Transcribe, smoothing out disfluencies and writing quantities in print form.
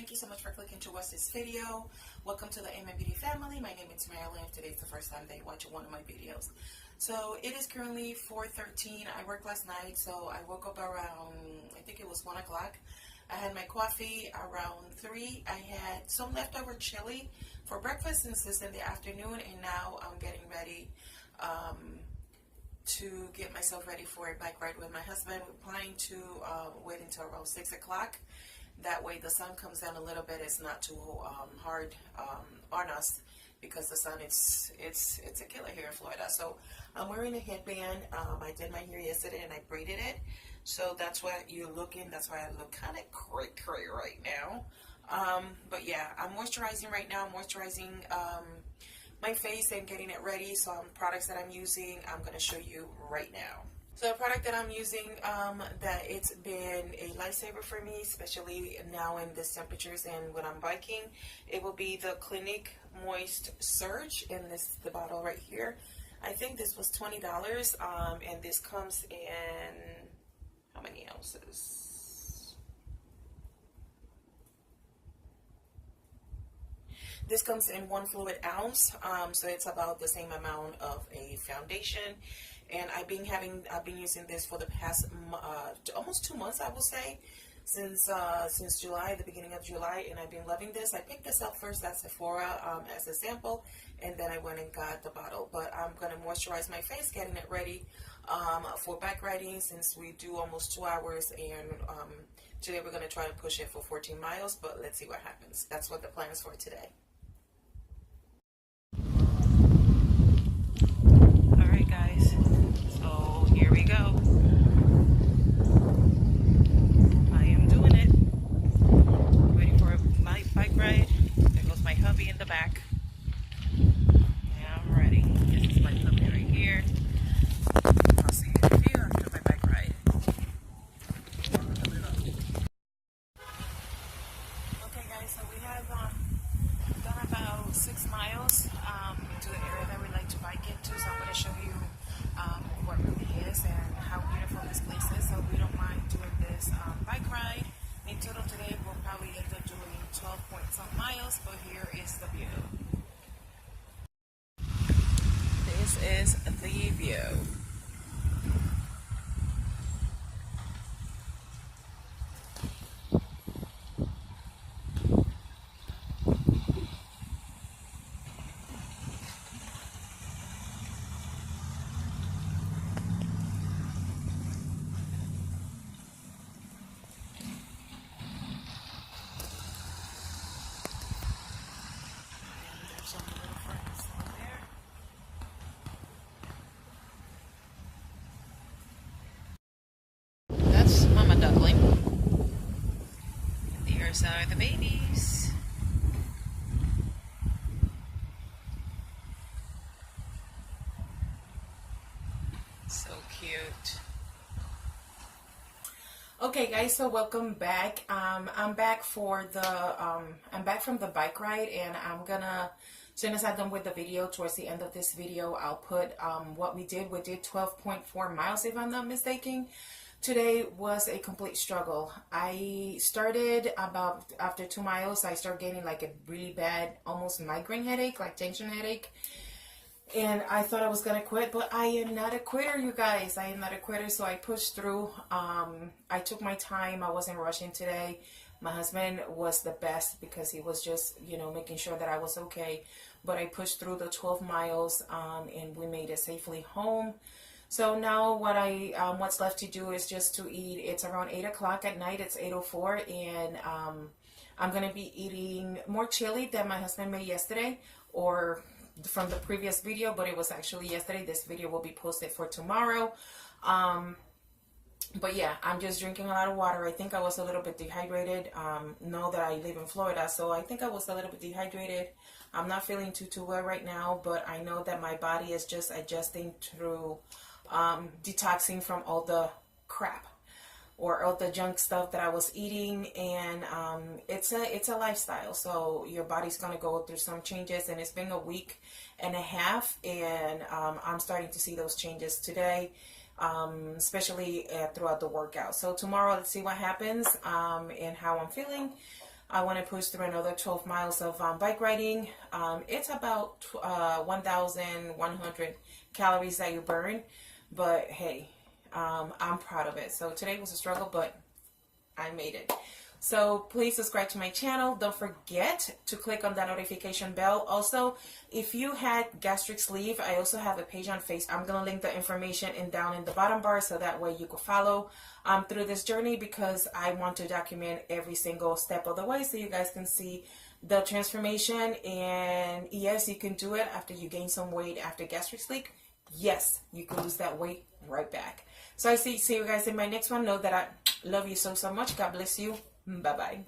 Thank you so much for clicking to watch this video. Welcome to the Amen Beauty family. My name is Marilyn. If today's the first time that you watch one of my videos. So it is currently 4:13. I worked last night, so I woke up around, I think it was 1 o'clock. I had my coffee around 3. I had some leftover chili for breakfast since it's in the afternoon, and now I'm getting ready to get myself ready for a bike ride with my husband. We're planning to wait until around 6 o'clock. That way the sun comes down a little bit. It's not too hard on us because the sun, it's a killer here in Florida. So I'm wearing a headband. I did my hair yesterday and I braided it. So that's what you're looking. That's why I look kind of cray right now. But yeah, I'm moisturizing right now. Moisturizing my face and getting it ready. So products that I'm using, I'm going to show you right now. So the product that I'm using, that it's been a lifesaver for me, especially now in these temperatures and when I'm biking, it will be the Clinique Moist Surge, and this is the bottle right here. I think this was $20, and this comes in, how many ounces? This comes in 1 fluid ounce, so it's about the same amount of a foundation. And I've been using this for the past almost 2 months, I will say, since July, the beginning of July, and I've been loving this. I picked this up first at Sephora as a sample, and then I went and got the bottle. But I'm gonna moisturize my face, getting it ready for bike riding, since we do almost 2 hours, and today we're gonna try to push it for 14 miles. But let's see what happens. That's what the plan is for today. All right, guys. So here we go. I am doing it. Waiting for my bike ride. There goes my hubby in the back. Yeah, I'm ready. This is my hubby right here. I'll see you in a few after my bike ride. Okay, guys. So we have done about 6 miles to the area that we like to bike into. So I'm going to show you what really is and how beautiful this place is. So we don't mind doing this bike ride. In total today we'll probably end up doing 12 point some miles, but here is the view. This is the view. That's Mama Duckling. And here's are the babies. So cute. Okay, guys, so welcome back. I'm back for the I'm back from the bike ride, and I'm gonna, as soon as I'm done with the video, towards the end of this video, I'll put what we did. We did 12.4 miles, if I'm not mistaken. Today was a complete struggle. I started about after 2 miles, I started getting like a really bad, almost migraine headache, like tension headache. And I thought I was going to quit, but I am not a quitter, you guys. I am not a quitter, so I pushed through. I took my time. I wasn't rushing today. My husband was the best because he was just, you know, making sure that I was okay. But I pushed through the 12 miles, and we made it safely home. So now what's left to do is just to eat. It's around 8 o'clock at night. It's 8:04, and I'm going to be eating more chili than my husband made yesterday, or from the previous video, but it was actually yesterday. This video will be posted for tomorrow. But yeah, I'm just drinking a lot of water. I think I was a little bit dehydrated. Know that I live in Florida, so I think I was a little bit dehydrated. I'm not feeling too well right now, but I know that my body is just adjusting through detoxing from all the crap or all the junk stuff that I was eating, and it's a lifestyle. So your body's gonna go through some changes, and it's been a week and a half, and I'm starting to see those changes today. especially throughout the workout. So tomorrow, let's see what happens and how I'm feeling. I want to push through another 12 miles of bike riding. It's about 1,100 calories that you burn, but hey, I'm proud of it. So today was a struggle, but I made it. So please subscribe to my channel. Don't forget to click on that notification bell. Also, if you had gastric sleeve, I also have a page on Facebook. I'm going to link the information down in the bottom bar so that way you can follow through this journey, because I want to document every single step of the way so you guys can see the transformation. And yes, you can do it after you gain some weight after gastric sleeve. Yes, you can lose that weight right back. So I see you guys in my next one. Know that I love you so much. God bless you. Bye-bye.